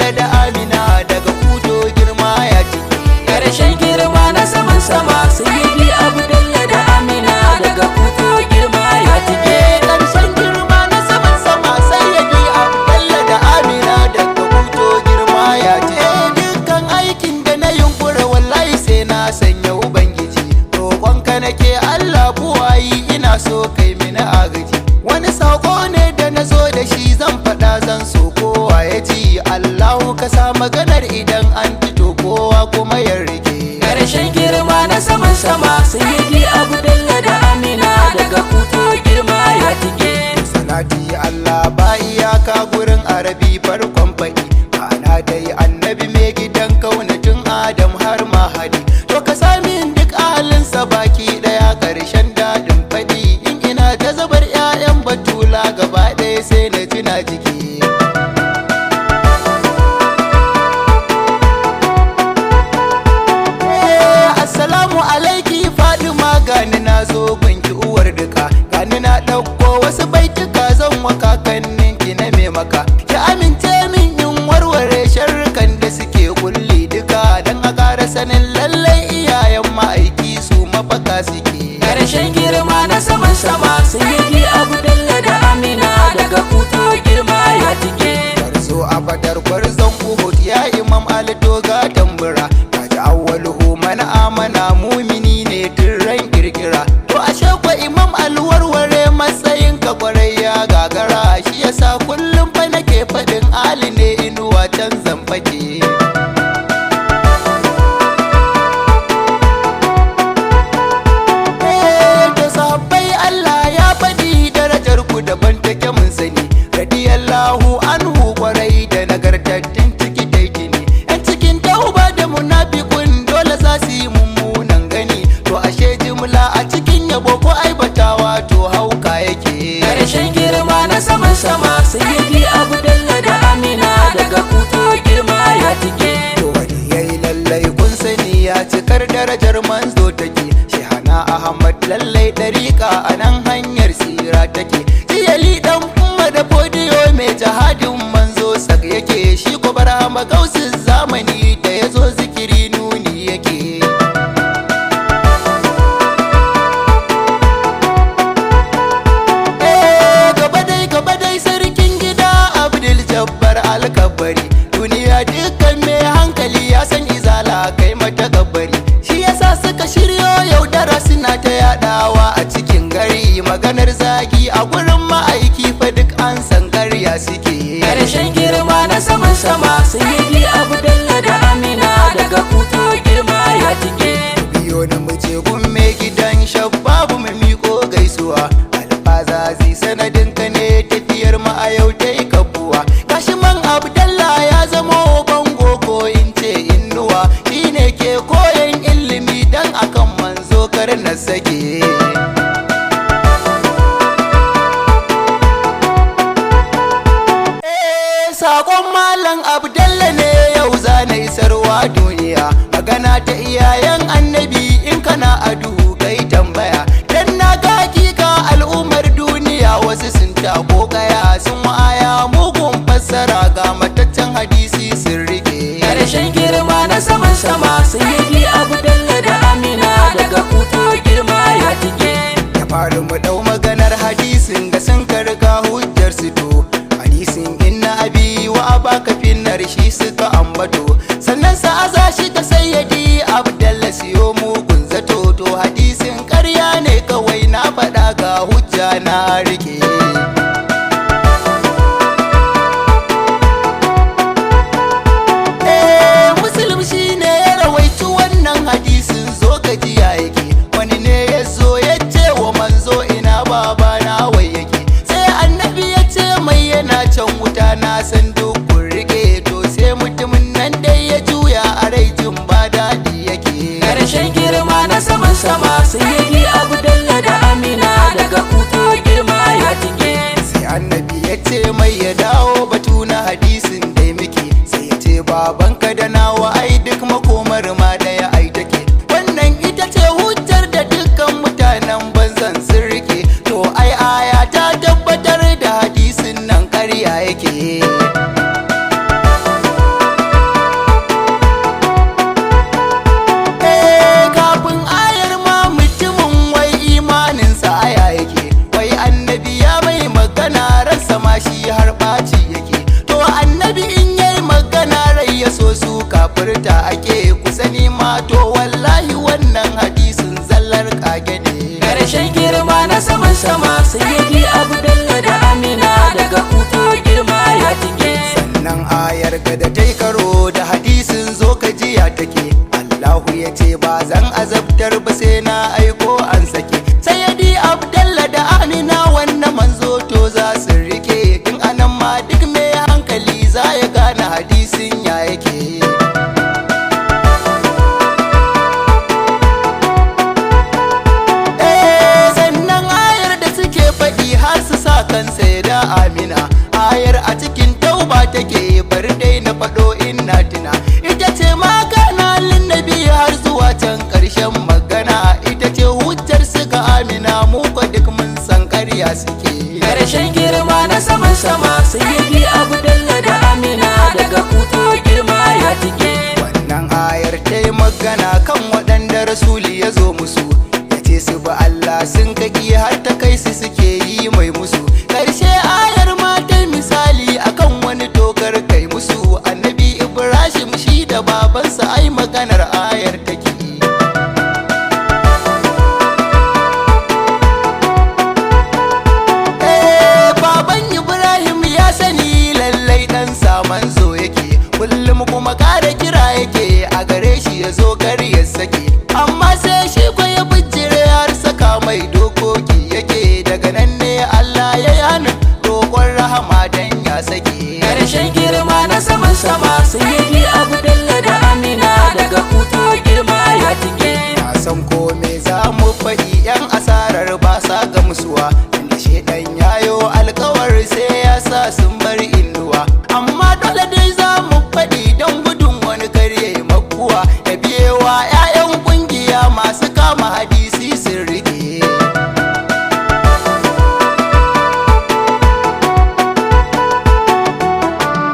Abdullah da Amina daga kuto girma ya cike. Karshen girma na saman sama Sayyidi Abdullah da Amina daga kuto girma ya cike. Karshen girma na saman sama Sayyidi Abdullah da Amina daga kuto girma ya cike. Dukkan aikin da na yunkura wallahi sai na sanya Ubangiji. Roƙonka nake Allah buwayi ina so kai mini agaji. Wani sako ne da na zo da shi zan faɗa zan so kowa ya ji. Allahu ka sa maganar idan an fito kowa kuma ya rike. Karshen girma na saman sama Sayyidi Abdullah da Amina daga kuto girma ya cike. Salati Allah ba iyaka gurin arabi farkon faɗi. Ma'ana dai annabi mai gidan kaunatin Adam har mahadi. To ka sami duk ahalinsa baki ɗaya ƙarshen daɗin faɗi. In ina ta zabar 'ya'yan batula gaba ɗaya sai na tuna jiki. Assalamu alaiki Fadima gani na zo gunki uwar duka. Gani na ɗauko wasu baituka zan waka kanninki na me maka. Ki amince min in warware sharrukan da suke kulli duka. Dan a ƙara sanin lallai iyayen ma'aiki su mafaka suke. Karshen girma na saman sama Sayyidi Abdullah da Amina daga kuto girma ya cike. Barzo a badar gwarzon Uhud ya Imam Ali Doga tambura. Kaji awwaluhu man amana mumini ne tun ran kirkira. To ashe kwa Imam Ali warware matsayin ka kwarai ya gagara. Shi yasa kullum fa nake faɗin Ali ne inuwa can zamfake. Daban take mun sani radiyallahu anhu kwarai da nagartattun ciki daiki ne. Yan cikin tauba da munafiqun dole za su yi mummunan gani. To ashe jimla a cikin yabo ko aibatawa to hauka yake. Karshen girma na saman sama Sayyidi Abdullah da Amina daga kuto girma ya cike. To wani yayi lallai kun sani ya cikar darajar manzo take. Shehana Ahmad lallai dariƙa a nan hanyar sira take. Jiyali dan umma da fodiyo mai jihadin manzo sak yake. Shi ko barhama gausin zamani da ya zo zikiri nuni yake. Gaba dai sarkin gida Abdul Jabbar Alkabari. Duniya dukkan mai hankali ya san izala kai mata kabari. Shi yasa suka shiryo yaudara suna ta yadawa a cikin gari. Maganar zagi a gurin ma'aiki fa duk an san ƙarya suke. Karshen girma na saman sama Sayyidi Abdullah da Amina daga kuto girma ya cike. Biyo na muje gun mai gidan shabbabu mai miko gaisuwa. Alfazazi sanadin ka ne tafiyar mu a yau ta yi kabuwa. Gashi man Abdullah ya zama bango ko in ce innuwa. Shine ke koyan ilimi dan akan manzo kar na sake. Sakon Malam Abdullah ne yau zana isarwa duniya. Magana ta iyayen annabi in kana a duhu kai tambaya. Dan na ga hakika al'ummar duniya wasu sun tako kaya. Sun aya mugun fassara ga mataccen hadisi sun rike. Karshen girma na saman sama Sayyidi Abdullah da Amina daga kuto girma ya cike. Ya faru mu dau maganar hadisin ga sun karga hujjar su to. Hadisin inna abi wa abaka finnar shi suka ambato. Sannan sa aza shi ta Sayyidi Abdullah siyo mugun zato. To hadisin ƙarya ne kawai na faɗa ga hujja na rike. Muslim shi ne ya rawaici wannan hadisin zo gajiya yake. Wani ne ya zo ya ce wa manzo ina baba na wai yake. Sai annabi ya ce mai yana can wuta na san dukun rike. To sai mutumin nan dai ya juya a rai jin ba daɗi yake. Karshen girma na saman sama Sayyidi Abdullah da Amina daga kuto girma ya cike. Sai annabi ya ce mai ya dawo batu na hadisin dai muke. Sai ya ce babanka da nawa ai duk makomar ma daya ai take. Wannan ita ce hujjar da dukkan mutanen banzan sun rike. To ai aya ta tabbatar da hadisin nan ƙarya yake. ya so su kafirta ake ku sani ma to wallahi wannan hadisin zallar kage ne. Karshen girma na saman sama sayyidi Abdullah da Amina daga kuto girma ya tike. Sannan ayar gada tai karo da hadisin zo ka jiya take. Allahu ya ce ba zan azabtar ba sai na aiko an sake. Sayyidi Abdullah da Amina wannan manzo to za su rike. Tun anan ma duk mai hankali za ya gane hadisin ya yake. Sannan ayar da suke faɗi har su sa kansa ya da Amina. Ayar a cikin tauba take bari dai na faɗo ina tuna. Ita ce magana linnabi har zuwa can ƙarshen magana. Ita ce hujjar su ga Amina mu ko duk mun san ƙarya suke. Karshen girma na saman sama sayyidi Abdullah da Amina daga kuto girma ya tike. Wannan ayar ta yi magana kan waɗanda rasuli ya zo musu. Ya ce su ba Allah sun kaki har ta kai su suke yi mai musu. Ƙarshe ayar ma ta misali akan wani tokar kai musu. Annabi Ibrahim shi da babansa ai maganar ayar take. Baban Ibrahim ya sani lallai ɗansa manzo yake. Kullum kuma ƙara kira yake a gare shi ya zo kar ya sake. Amma sai shi ko ya bijire har saka mai dokoki yake. Daga nan ne Allah ya yana roƙon rahama dan ya sake. Karshen girma na saman sama sayyidi Abdullah da Amina daga kuto girma ya tike. Na san ko me za mu faɗi yan asarar ba sa ga musuwa. Inda shedan yayo alkawar sai ya sa sun bar inuwa. Amma dole dai za mu faɗi don gudun wani karye makuwa. Ya biyewa 'ya'yan ƙungiya masu kama hadisi sun rike.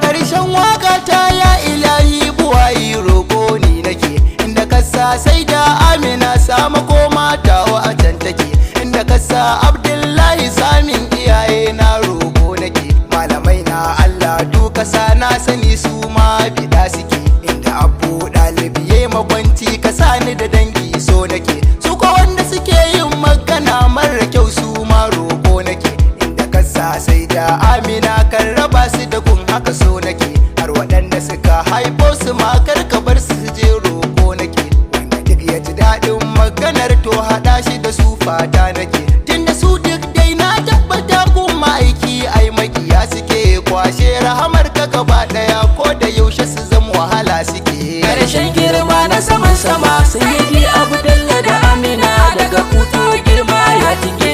Ƙarshen waka ta ya ilahi buwayi roƙo ni nake. Inda kasa sai da Amina sama koma tawa a can take. Inda kasa Abdullahi samin iyaye na roƙo nake. Malamai na Allah duka sa na sani su ma bida suke. Inda Abu ɗalibi ya makwanci ka sani da dangi so nake. Su ko wanda suke yin magana mara kyau su ma roƙo nake. Inda kasa sai da Amina kan raba su da gun haka so nake. Har waɗanda suka haifo su ma kar ka bar su je roƙo nake. Wanda duk ya ji daɗin maganar to haɗa shi da su fata nake. Tunda su duk dai na tabbata gun ma'aiki ai makiya suke. Kwashe rahamar ka gaba ɗaya ko da yaushe su zama wahala suke. Karshen girma na saman sama sayyidi Abdullah da Amina daga kuto girma ya tike.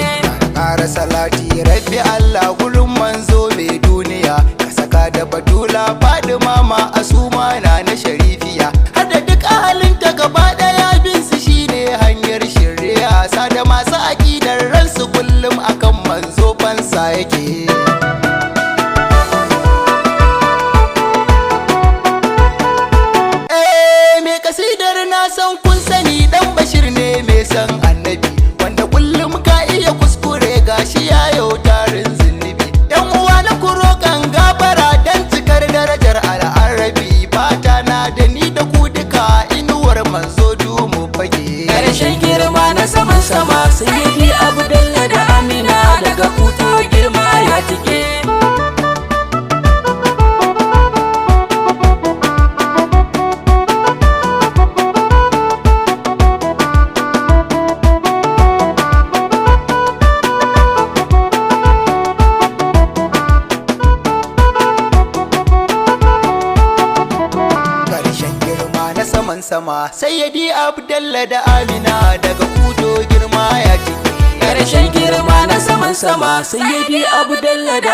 Ƙara salati rabbi Allah gurin manzo mai duniya. Ka saka da batula faɗi mama asuma na sharifiya. Har da duk ahalinta gaba ɗaya bin su shine hanyar shirya. Sada masu aƙidar ransu kullum akan manzo fansa yake. Mai kasidar na san kun sani Dan Bashir ne mai san annabi. Wanda kullum ka iya kuskure gashi ya yau tarin zunubi. Yan uwa na kuro kan gafara dan cikar darajar al'arabi. Fata na da ni da ku duka inuwar manzo mu fage. Karshen girma na saman sama sayyidi Abdullah da Amina daga kuto girma ya tike. Sama sayyidi Abdullah da Amina daga kuto girma ya tike. Karshen girma na saman sama sayyidi Abdullah da